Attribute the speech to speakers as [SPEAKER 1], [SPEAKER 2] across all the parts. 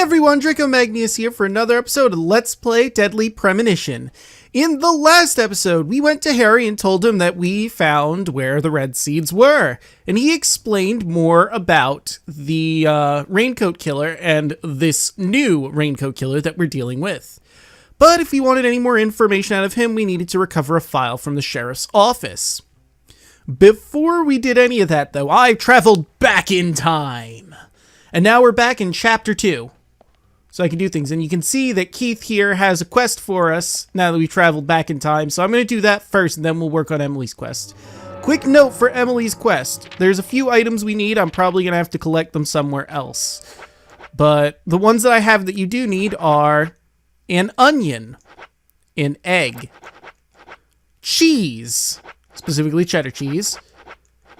[SPEAKER 1] everyone, Draco Magnius here for another episode of Let's Play Deadly Premonition. In the last episode, we went to Harry and told him that we found where the red seeds were, and he explained more about the Raincoat Killer and this new Raincoat Killer that we're dealing with. But if we wanted any more information out of him, we needed to recover a file from the sheriff's office. Before we did any of that, though, I traveled back in time. And now we're back in Chapter 2. So I can do things. And you can see that Keith here has a quest for us now that we've traveled back in time. So I'm going to do that first, and then we'll work on Emily's quest. Quick note for Emily's quest. There's a few items we need. I'm probably going to have to collect them somewhere else. But the ones that I have that you do need are an onion, an egg, cheese, specifically cheddar cheese,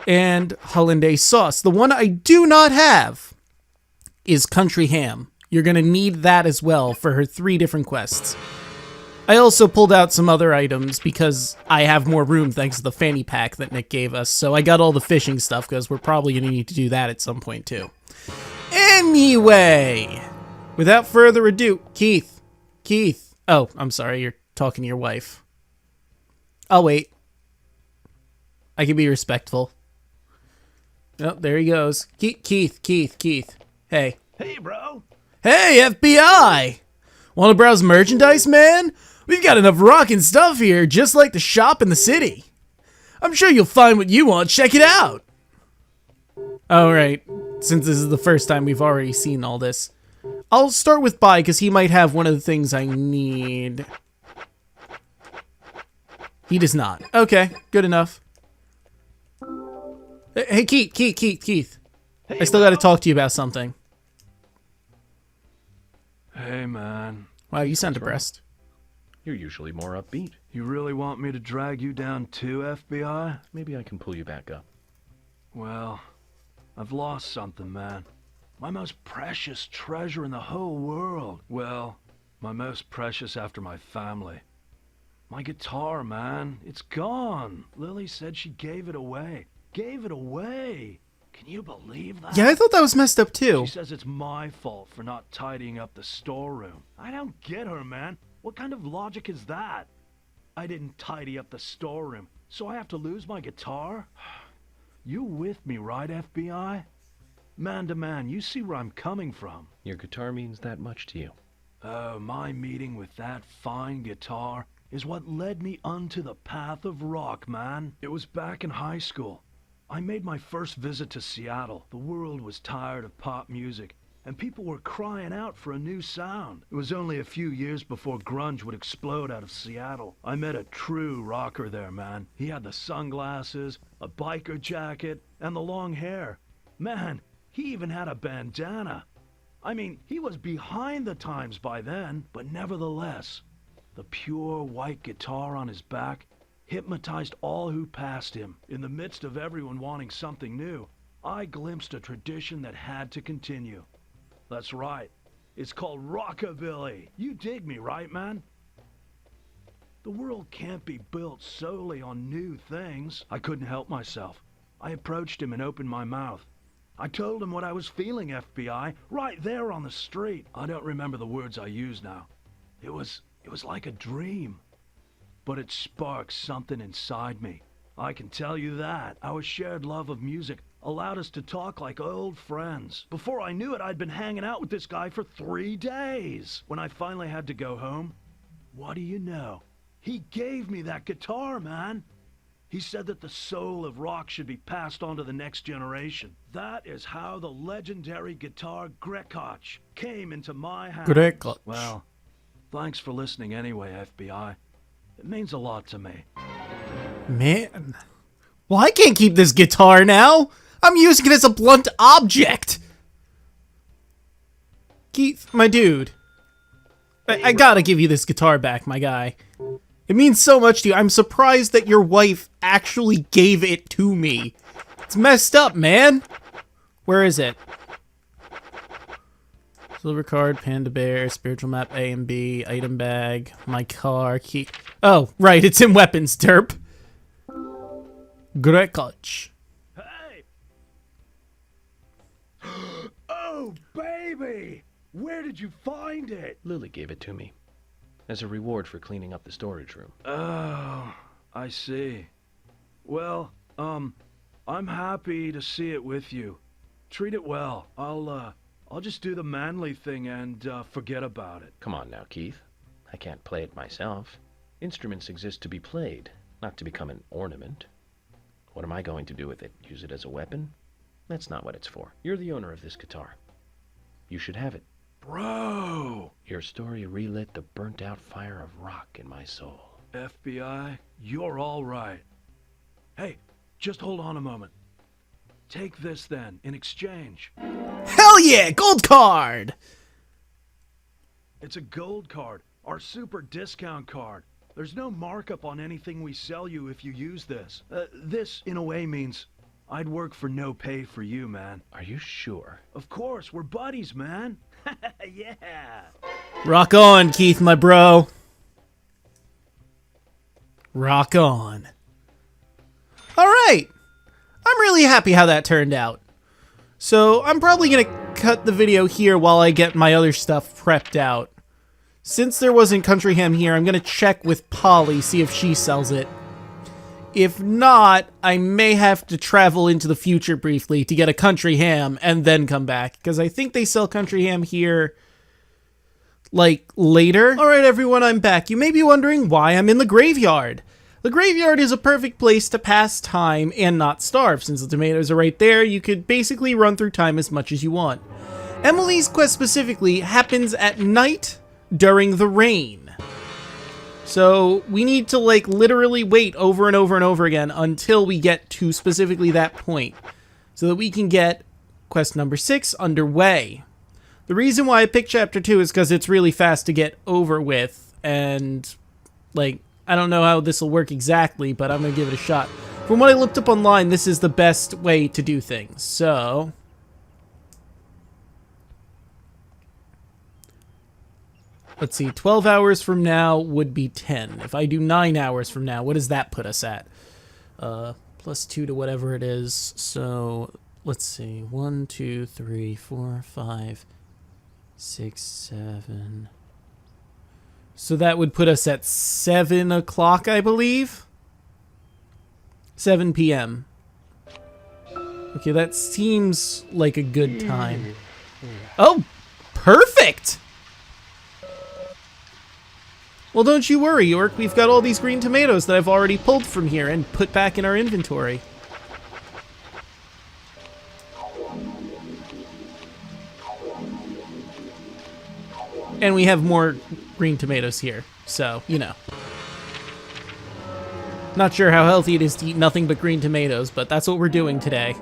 [SPEAKER 1] and hollandaise sauce. The one I do not have is country ham. You're going to need that as well for her 3 different quests. I also pulled out some other items because I have more room thanks to the fanny pack that Nick gave us. So I got all the fishing stuff because we're probably going to need to do that at some point too. Anyway, without further ado, Keith. Oh, I'm sorry, you're talking to your wife. I'll wait. I can be respectful. Oh, there he goes. Keith. Hey.
[SPEAKER 2] Hey, bro.
[SPEAKER 1] Hey, FBI! Want to browse merchandise, man? We've got enough rockin' stuff here, just like the shop in the city. I'm sure you'll find what you want. Check it out! Alright, since this is the first time we've already seen all this. I'll start with Bai, because he might have one of the things I need. He does not. Okay, good enough. Hey, Keith.
[SPEAKER 2] Hey,
[SPEAKER 1] I still gotta talk to you about something.
[SPEAKER 2] Hey, man.
[SPEAKER 1] Wow, you sound depressed.
[SPEAKER 3] You're usually more upbeat.
[SPEAKER 2] You really want me to drag you down too, FBI?
[SPEAKER 3] Maybe I can pull you back up.
[SPEAKER 2] Well, I've lost something, man. My most precious treasure in the whole world. Well, my most precious after my family. My guitar, man. It's gone. Lily said she gave it away. Can you believe that?
[SPEAKER 1] Yeah, I thought that was messed up too.
[SPEAKER 2] She says it's my fault for not tidying up the storeroom. I don't get her, man. What kind of logic is that? I didn't tidy up the storeroom, so I have to lose my guitar? You with me, right, FBI? Man to man, you see where I'm coming from.
[SPEAKER 3] Your guitar means that much to you.
[SPEAKER 2] Oh, my meeting with that fine guitar is what led me onto the path of rock, man. It was back in high school. I made my first visit to Seattle. The world was tired of pop music, and people were crying out for a new sound. It was only a few years before grunge would explode out of Seattle. I met a true rocker there, man. He had the sunglasses, a biker jacket, and the long hair. Man, he even had a bandana. I mean, he was behind the times by then, but nevertheless, the pure white guitar on his back hypnotized all who passed him. In the midst of everyone wanting something new, I glimpsed a tradition that had to continue. That's right. It's called rockabilly. You dig me, right, man? The world can't be built solely on new things. I couldn't help myself. I approached him and opened my mouth. I told him what I was feeling, FBI, right there on the street. I don't remember the words I used now. It was like a dream. But it sparked something inside me. I can tell you that. Our shared love of music allowed us to talk like old friends. Before I knew it, I'd been hanging out with this guy for 3 days. When I finally had to go home, what do you know? He gave me that guitar, man. He said that the soul of rock should be passed on to the next generation. That is how the legendary guitar Grecotch came into my hands.
[SPEAKER 1] Grecotch.
[SPEAKER 2] Well, thanks for listening anyway, FBI. It means a lot to me.
[SPEAKER 1] Man. Well, I can't keep this guitar now. I'm using it as a blunt object. Keith, my dude. I gotta give you this guitar back, my guy. It means so much to you. I'm surprised that your wife actually gave it to me. It's messed up, man. Where is it? Silver card, panda bear, spiritual map A and B, item bag, my car, key. Oh, right, it's in weapons, derp. Grecotch.
[SPEAKER 2] Hey! Oh, baby! Where did you find it?
[SPEAKER 3] Lily gave it to me as a reward for cleaning up the storage room.
[SPEAKER 2] Oh, I see. Well, I'm happy to see it with you. Treat it well. I'll just do the manly thing and forget about it.
[SPEAKER 3] Come on now, Keith. I can't play it myself. Instruments exist to be played, not to become an ornament. What am I going to do with it? Use it as a weapon? That's not what it's for. You're the owner of this guitar. You should have it.
[SPEAKER 2] Bro!
[SPEAKER 3] Your story relit the burnt-out fire of rock in my soul.
[SPEAKER 2] FBI, you're all right. Hey, just hold on a moment. Take this then, in exchange.
[SPEAKER 1] Hell yeah, gold card!
[SPEAKER 2] It's a gold card, our super discount card. There's no markup on anything we sell you if you use this. This, in a way, means I'd work for no pay for you, man.
[SPEAKER 3] Are you sure?
[SPEAKER 2] Of course, we're buddies, man. Yeah.
[SPEAKER 1] Rock on, Keith, my bro. Rock on. All right. I'm really happy how that turned out. So I'm probably going to cut the video here while I get my other stuff prepped out. Since there wasn't Country Ham here, I'm going to check with Polly, see if she sells it. If not, I may have to travel into the future briefly to get a Country Ham and then come back, because I think they sell Country Ham here, like, later. Alright everyone, I'm back. You may be wondering why I'm in the graveyard. The graveyard is a perfect place to pass time and not starve. Since the tomatoes are right there, you could basically run through time as much as you want. Emily's quest specifically happens at night during the rain. So we need to, like, literally wait over and over and over again until we get to specifically that point, so that we can get quest number 6 underway. The reason why I picked chapter 2 is because it's really fast to get over with, and, like, I don't know how this will work exactly, but I'm going to give it a shot. From what I looked up online, this is the best way to do things, so... Let's see, 12 hours from now would be 10. If I do 9 hours from now, what does that put us at? Plus 2 to whatever it is. So, let's see. 1, 2, 3, 4, 5, 6, 7. So that would put us at 7 o'clock, I believe? 7 p.m. Okay, that seems like a good time. Oh, perfect! Well, don't you worry, York. We've got all these green tomatoes that I've already pulled from here and put back in our inventory. And we have more green tomatoes here, so, you know. Not sure how healthy it is to eat nothing but green tomatoes, but that's what we're doing today.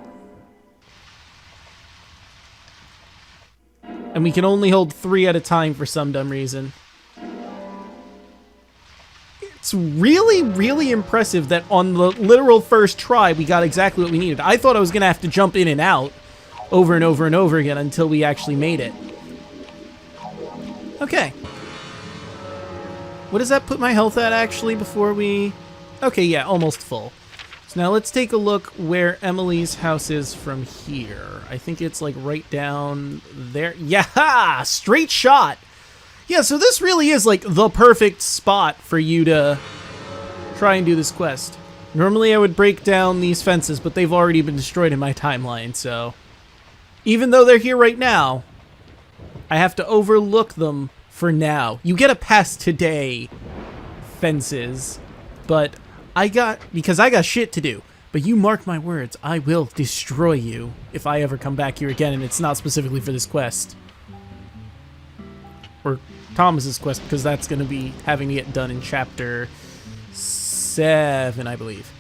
[SPEAKER 1] And we can only hold 3 at a time for some dumb reason. It's really, really impressive that on the literal first try, we got exactly what we needed. I thought I was going to have to jump in and out over and over and over again until we actually made it. Okay. What does that put my health at, actually, before we... Okay, yeah, almost full. So now let's take a look where Emily's house is from here. I think it's, like, right down there. Yeah! Straight shot! Yeah, so this really is, like, the perfect spot for you to try and do this quest. Normally I would break down these fences, but they've already been destroyed in my timeline, so... Even though they're here right now, I have to overlook them for now. You get a pass today, fences, but because I got shit to do. But you mark my words, I will destroy you if I ever come back here again, and it's not specifically for this quest. Or Thomas's quest, because that's going to be having to get done in chapter 7, I believe.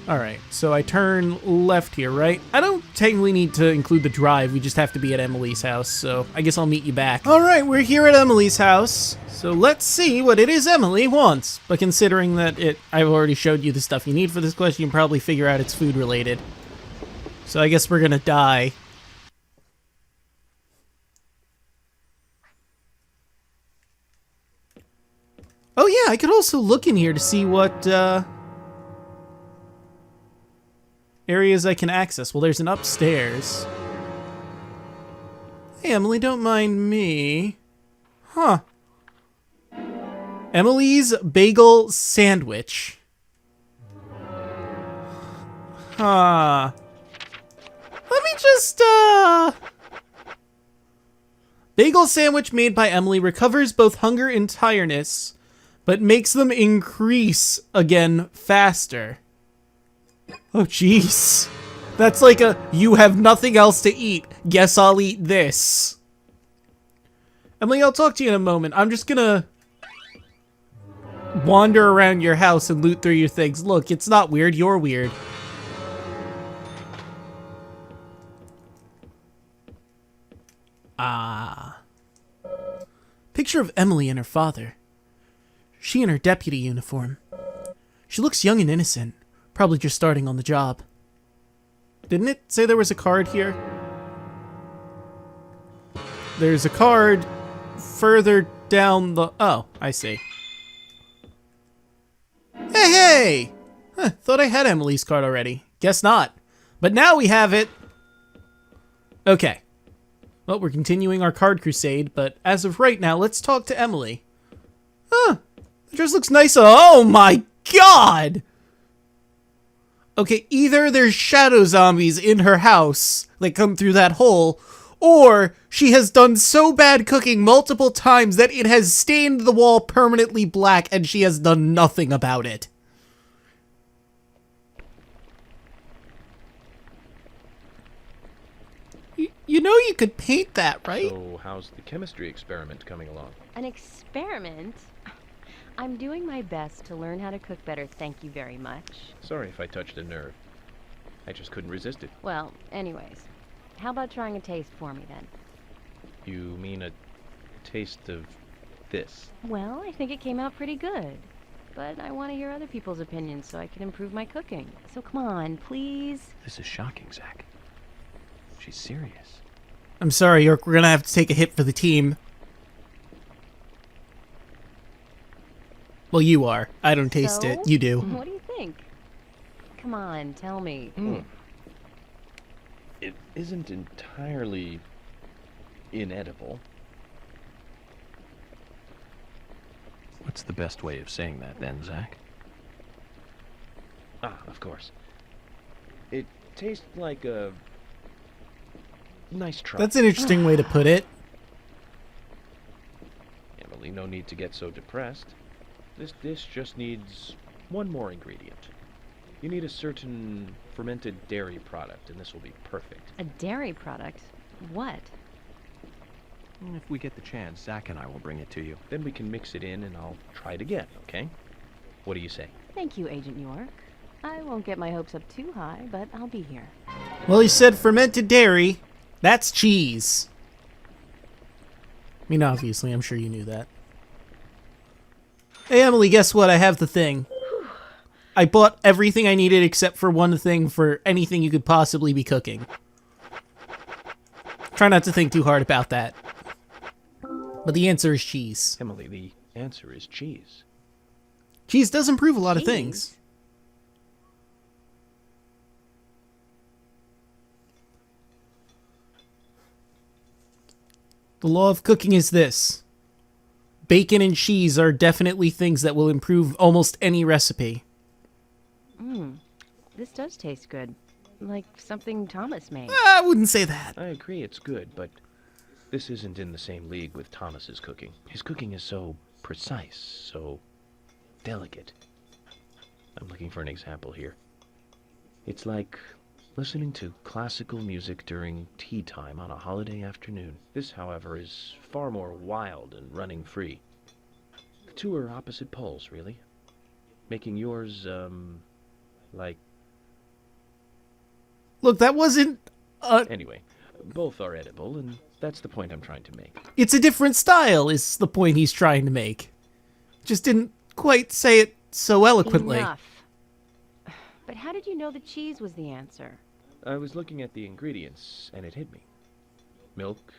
[SPEAKER 1] Alright, so I turn left here, right? I don't technically need to include the drive, we just have to be at Emily's house, so I guess I'll meet you back. Alright, we're here at Emily's house, so let's see what it is Emily wants. But considering that I've already showed you the stuff you need for this quest, you can probably figure out it's food related. So I guess we're gonna die. Oh yeah, I could also look in here to see what areas I can access. Well, there's an upstairs. Hey, Emily, don't mind me. Huh. Emily's bagel sandwich. Huh. Let me just, Bagel sandwich made by Emily recovers both hunger and tiredness, but makes them increase again faster. Oh, jeez. That's like a, you have nothing else to eat. Guess I'll eat this. Emily, I'll talk to you in a moment. I'm just gonna wander around your house and loot through your things. Look, it's not weird. You're weird. Ah. Picture of Emily and her father. She in her deputy uniform. She looks young and innocent, probably just starting on the job. Didn't it say there was a card here? There's a card further down the... Oh, I see. Hey, hey! Huh, thought I had Emily's card already. Guess not. But now we have it! Okay. Well, we're continuing our card crusade, but as of right now, let's talk to Emily. Huh. It just looks nice. Oh my god! Okay, either there's shadow zombies in her house that come through that hole, or she has done so bad cooking multiple times that it has stained the wall permanently black and she has done nothing about it. You know you could paint that, right?
[SPEAKER 3] So, how's the chemistry experiment coming along?
[SPEAKER 4] An experiment? I'm doing my best to learn how to cook better, thank you very much.
[SPEAKER 3] Sorry if I touched a nerve. I just couldn't resist it.
[SPEAKER 4] Well, anyways, how about trying a taste for me then?
[SPEAKER 3] You mean a taste of this?
[SPEAKER 4] Well, I think it came out pretty good. But I want to hear other people's opinions so I can improve my cooking. So come on, please.
[SPEAKER 3] This is shocking, Zach. She's serious.
[SPEAKER 1] I'm sorry, York, we're gonna have to take a hit for the team. Well, you are. I don't taste it. You do.
[SPEAKER 4] What do you think? Come on, tell me.
[SPEAKER 3] It isn't entirely inedible. What's the best way of saying that then, Zach? Ah, of course. It tastes like a nice try.
[SPEAKER 1] That's an interesting way to put it.
[SPEAKER 3] Emily, no need to get so depressed. This dish just needs one more ingredient. You need a certain fermented dairy product, and this will be perfect.
[SPEAKER 4] A dairy product? What?
[SPEAKER 3] If we get the chance, Zach and I will bring it to you. Then we can mix it in, and I'll try it again, okay? What do you say?
[SPEAKER 4] Thank you, Agent York. I won't get my hopes up too high, but I'll be here.
[SPEAKER 1] Well, he said fermented dairy. That's cheese. I mean, obviously, I'm sure you knew that. Hey, Emily, guess what? I have the thing. I bought everything I needed except for one thing for anything you could possibly be cooking. Try not to think too hard about that. But the answer is cheese.
[SPEAKER 3] Emily, the answer is cheese.
[SPEAKER 1] Cheese does improve a lot of things. The law of cooking is this. Bacon and cheese are definitely things that will improve almost any recipe.
[SPEAKER 4] This does taste good. Like something Thomas made.
[SPEAKER 1] I wouldn't say that.
[SPEAKER 3] I agree it's good, but this isn't in the same league with Thomas's cooking. His cooking is so precise, so delicate. I'm looking for an example here. It's like listening to classical music during tea time on a holiday afternoon. This, however, is far more wild and running free. The two are opposite poles, really. Making yours, like...
[SPEAKER 1] Look, that wasn't...
[SPEAKER 3] Anyway, both are edible, and that's the point I'm trying to make.
[SPEAKER 1] It's a different style, is the point he's trying to make. Just didn't quite say it so eloquently.
[SPEAKER 4] Enough. But how did you know the cheese was the answer?
[SPEAKER 3] I was looking at the ingredients, and it hit me. Milk,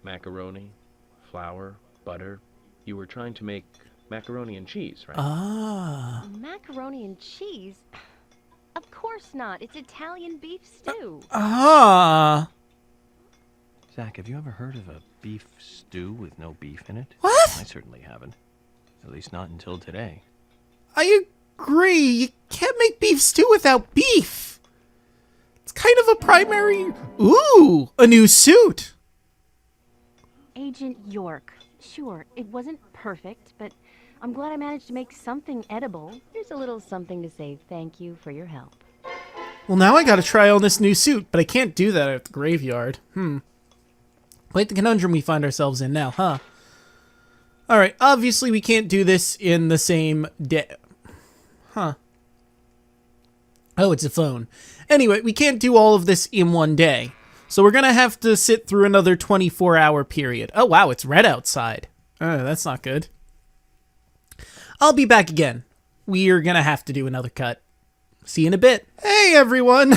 [SPEAKER 3] macaroni, flour, butter. You were trying to make macaroni and cheese, right?
[SPEAKER 1] Ah.
[SPEAKER 4] Macaroni and cheese? Of course not. It's Italian beef stew.
[SPEAKER 1] Ah.
[SPEAKER 3] Zach, have you ever heard of a beef stew with no beef in it?
[SPEAKER 1] What?
[SPEAKER 3] I certainly haven't. At least not until today.
[SPEAKER 1] I agree. You can't make beef stew without beef. It's kind of a primary... Ooh, a new suit.
[SPEAKER 4] Agent York. Sure, it wasn't perfect, but I'm glad I managed to make something edible. Here's a little something to say thank you for your help.
[SPEAKER 1] Well, now I gotta try on this new suit, but I can't do that at the graveyard. Quite the conundrum we find ourselves in now, huh? Alright, obviously we can't do this in the same day. Huh. Oh, it's a phone. Anyway, we can't do all of this in one day. So we're gonna have to sit through another 24-hour period. Oh wow, it's red outside. Oh, that's not good. I'll be back again. We're gonna have to do another cut. See you in a bit. Hey everyone,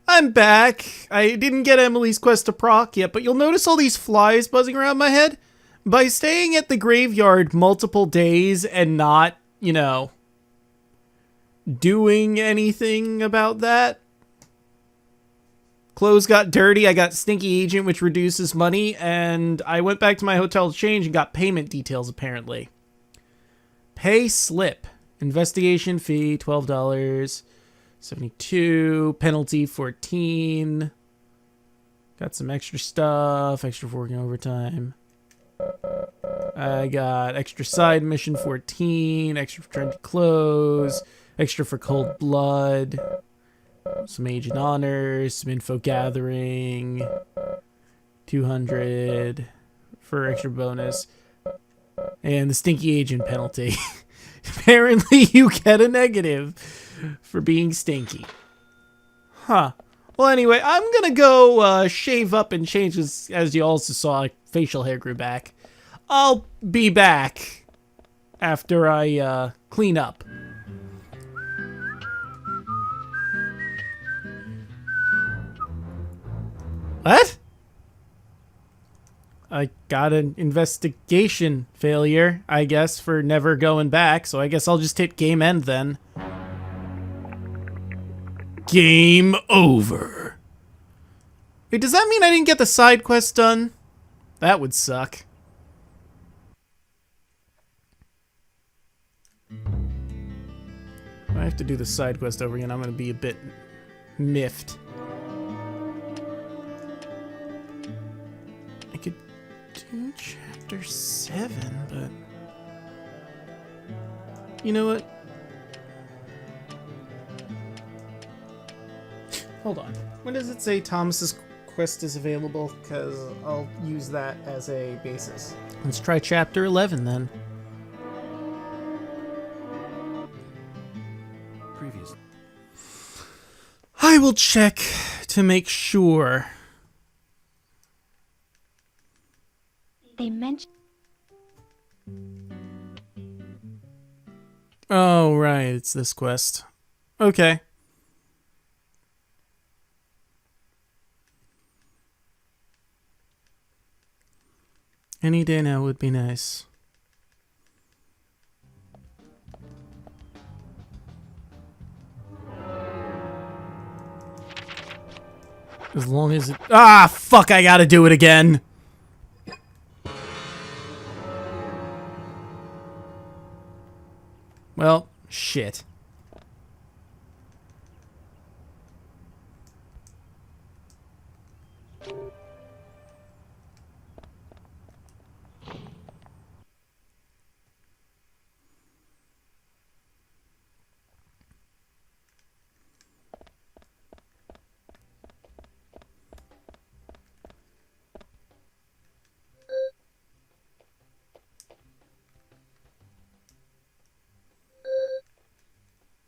[SPEAKER 1] I'm back. I didn't get Emily's quest to proc yet, but you'll notice all these flies buzzing around my head. By staying at the graveyard multiple days and not, you know, doing anything about that. Clothes got dirty, I got Stinky Agent, which reduces money, and I went back to my hotel to change and got payment details, apparently. Pay slip. Investigation fee, $12. 72. Penalty, 14. Got some extra stuff. Extra for working overtime. I got extra side mission, 14. Extra for trendy clothes. Extra for cold blood. Some agent honors. Some info gathering. 200 for extra bonus. And the Stinky Agent penalty. Apparently you get a negative for being stinky. Huh. Well, anyway, I'm gonna go shave up and change, as you also saw, facial hair grew back. I'll be back after I clean up. What? I got an investigation failure, I guess, for never going back, so I guess I'll just hit game end then. Game over. Wait, does that mean I didn't get the side quest done? That would suck. If I have to do the side quest over again, I'm gonna be a bit miffed. I could do chapter 7, but... You know what? Hold on. When does it say Thomas's quest is available? Because I'll use that as a basis. Let's try chapter 11 then.
[SPEAKER 3] Previously.
[SPEAKER 1] I will check to make sure.
[SPEAKER 4] They mentioned...
[SPEAKER 1] Oh, right. It's this quest. Okay. Any day now would be nice. As long as it... Ah, fuck, I gotta do it again. Well, shit.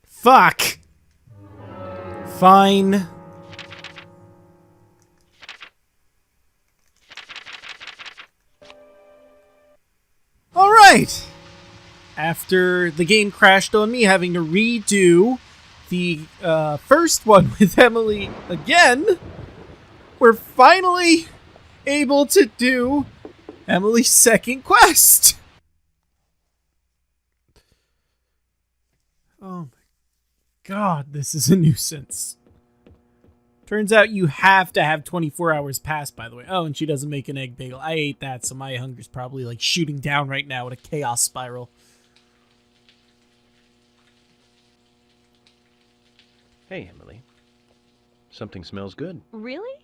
[SPEAKER 1] Fuck! Fine. Alright! After the game crashed on me, having to redo the first one with Emily again, we're finally able to do Emily's second quest! Oh my God, this is a nuisance. Turns out you have to have 24 hours pass, by the way. Oh, and she doesn't make an egg bagel. I ate that, so my hunger's probably like shooting down right now in a chaos spiral.
[SPEAKER 3] Hey, Emily. Something smells good.
[SPEAKER 4] Really?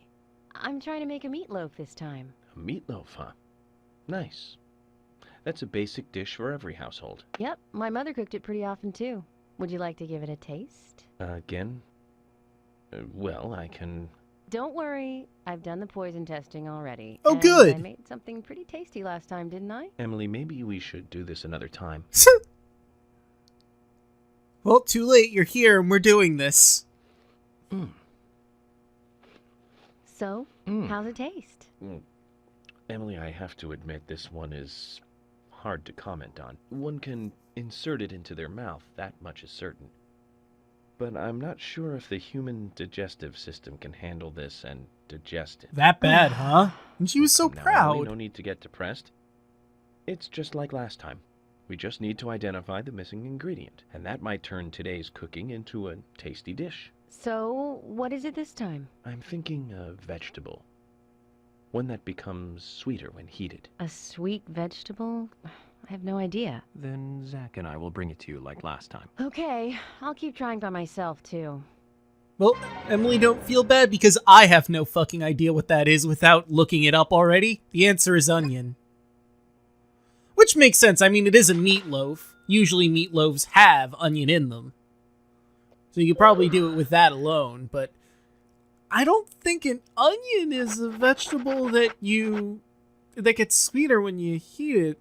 [SPEAKER 4] I'm trying to make a meatloaf this time.
[SPEAKER 3] A meatloaf, huh? Nice. That's a basic dish for every household.
[SPEAKER 4] Yep, my mother cooked it pretty often too. Would you like to give it a taste?
[SPEAKER 3] Again? Well, I can...
[SPEAKER 4] Don't worry, I've done the poison testing already.
[SPEAKER 1] Oh,
[SPEAKER 4] and
[SPEAKER 1] good.
[SPEAKER 4] I made something pretty tasty last time, didn't I?
[SPEAKER 3] Emily, maybe we should do this another time.
[SPEAKER 1] Well, too late. You're here and we're doing this.
[SPEAKER 4] So, how's it taste?
[SPEAKER 3] Emily, I have to admit this one is hard to comment on. One can insert it into their mouth, that much is certain. But I'm not sure if the human digestive system can handle this and digest it.
[SPEAKER 1] That bad, huh? And she was so
[SPEAKER 3] Now,
[SPEAKER 1] proud.
[SPEAKER 3] Emily, no need to get depressed. It's just like last time. We just need to identify the missing ingredient, and that might turn today's cooking into a tasty dish.
[SPEAKER 4] So, what is it this time?
[SPEAKER 3] I'm thinking a vegetable. One that becomes sweeter when heated.
[SPEAKER 4] A sweet vegetable? I have no idea.
[SPEAKER 5] Then Zach and I will bring it to you like last time.
[SPEAKER 4] Okay, I'll keep trying by myself too.
[SPEAKER 1] Well, Emily, don't feel bad because I have no fucking idea what that is without looking it up already. The answer is onion. Which makes sense. I mean, it is a meatloaf. Usually meatloaves have onion in them. So you could probably do it with that alone, but I don't think an onion is a vegetable that gets sweeter when you heat it.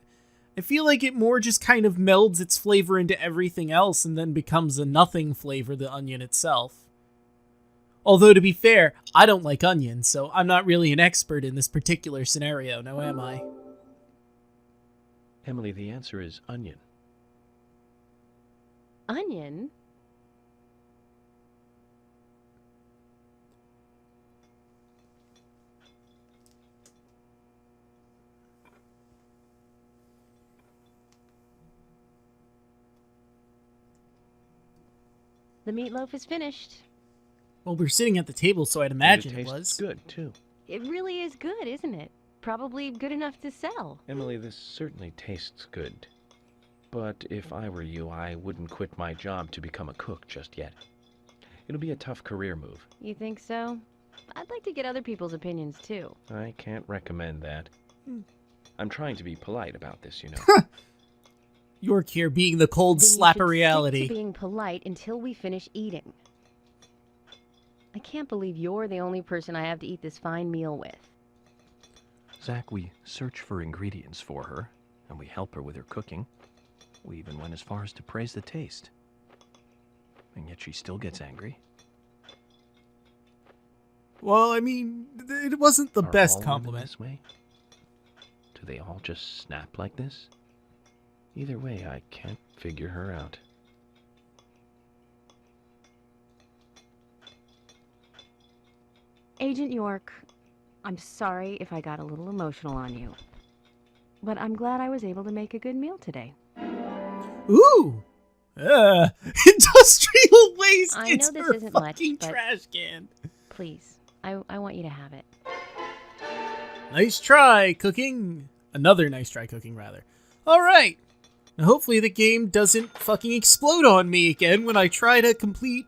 [SPEAKER 1] I feel like it more just kind of melds its flavor into everything else and then becomes a nothing flavor, the onion itself. Although, to be fair, I don't like onions, so I'm not really an expert in this particular scenario, now am I?
[SPEAKER 3] Emily, the answer is onion.
[SPEAKER 4] Onion? The meatloaf is finished.
[SPEAKER 1] Well, we're sitting at the table, so I'd imagine
[SPEAKER 3] And
[SPEAKER 1] it
[SPEAKER 3] it tastes
[SPEAKER 1] was.
[SPEAKER 3] good, too.
[SPEAKER 4] It really is good, isn't it? Probably good enough to sell.
[SPEAKER 3] Emily, this certainly tastes good. But if I were you, I wouldn't quit my job to become a cook just yet. It'll be a tough career move.
[SPEAKER 4] You think so? I'd like to get other people's opinions too.
[SPEAKER 3] I can't recommend that. I'm trying to be polite about this, you know.
[SPEAKER 1] York here being the cold
[SPEAKER 4] Then you
[SPEAKER 1] slap
[SPEAKER 4] should
[SPEAKER 1] of
[SPEAKER 4] stick
[SPEAKER 1] reality.
[SPEAKER 4] to being polite until we finish eating. I can't believe you're the only person I have to eat this fine meal with.
[SPEAKER 5] Zach, we search for ingredients for her, and we help her with her cooking. We even went as far as to praise the taste. And yet she still gets angry.
[SPEAKER 1] Well, I mean, it wasn't the
[SPEAKER 3] Are
[SPEAKER 1] best
[SPEAKER 3] all women
[SPEAKER 1] compliment.
[SPEAKER 3] this way? Do they all just snap like this? Either way, I can't figure her out.
[SPEAKER 4] Agent York, I'm sorry if I got a little emotional on you. But I'm glad I was able to make a good meal today.
[SPEAKER 1] Ooh! Industrial waste!
[SPEAKER 4] I know
[SPEAKER 1] It's
[SPEAKER 4] this
[SPEAKER 1] her
[SPEAKER 4] isn't much,
[SPEAKER 1] fucking
[SPEAKER 4] but-
[SPEAKER 1] trash can.
[SPEAKER 4] Please, I want you to have it.
[SPEAKER 1] Nice try, cooking. Another nice try cooking, rather. Alright. Now hopefully the game doesn't fucking explode on me again when I try to complete,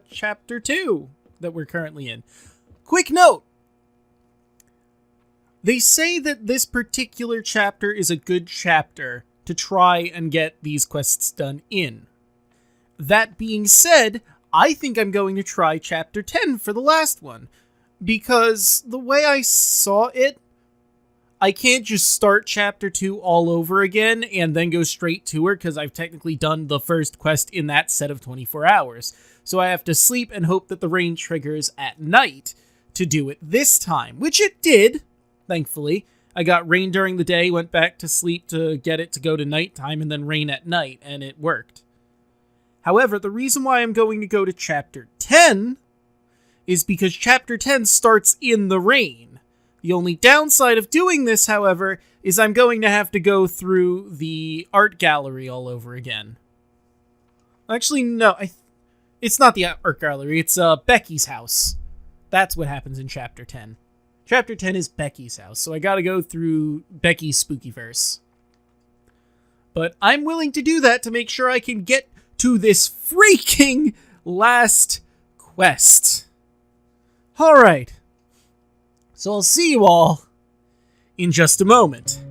[SPEAKER 1] Chapter 2 that we're currently in. Quick note! They say that this particular chapter is a good chapter to try and get these quests done in. That being said, I think I'm going to try Chapter 10 for the last one, because the way I saw it, I can't just start Chapter 2 all over again and then go straight to her, because I've technically done the first quest in that set of 24 hours. So I have to sleep and hope that the rain triggers at night to do it this time, which it did, thankfully. I got rain during the day, went back to sleep to get it to go to nighttime, and then rain at night, and it worked. However, the reason why I'm going to go to Chapter 10 is because Chapter 10 starts in the rain. The only downside of doing this, however, is I'm going to have to go through the art gallery all over again. Actually, no, it's not the art gallery, it's Becky's house. That's what happens in Chapter 10. Chapter 10 is Becky's house, so I gotta go through Becky's spooky verse. But I'm willing to do that to make sure I can get to this freaking last quest. Alright. So I'll see you all in just a moment.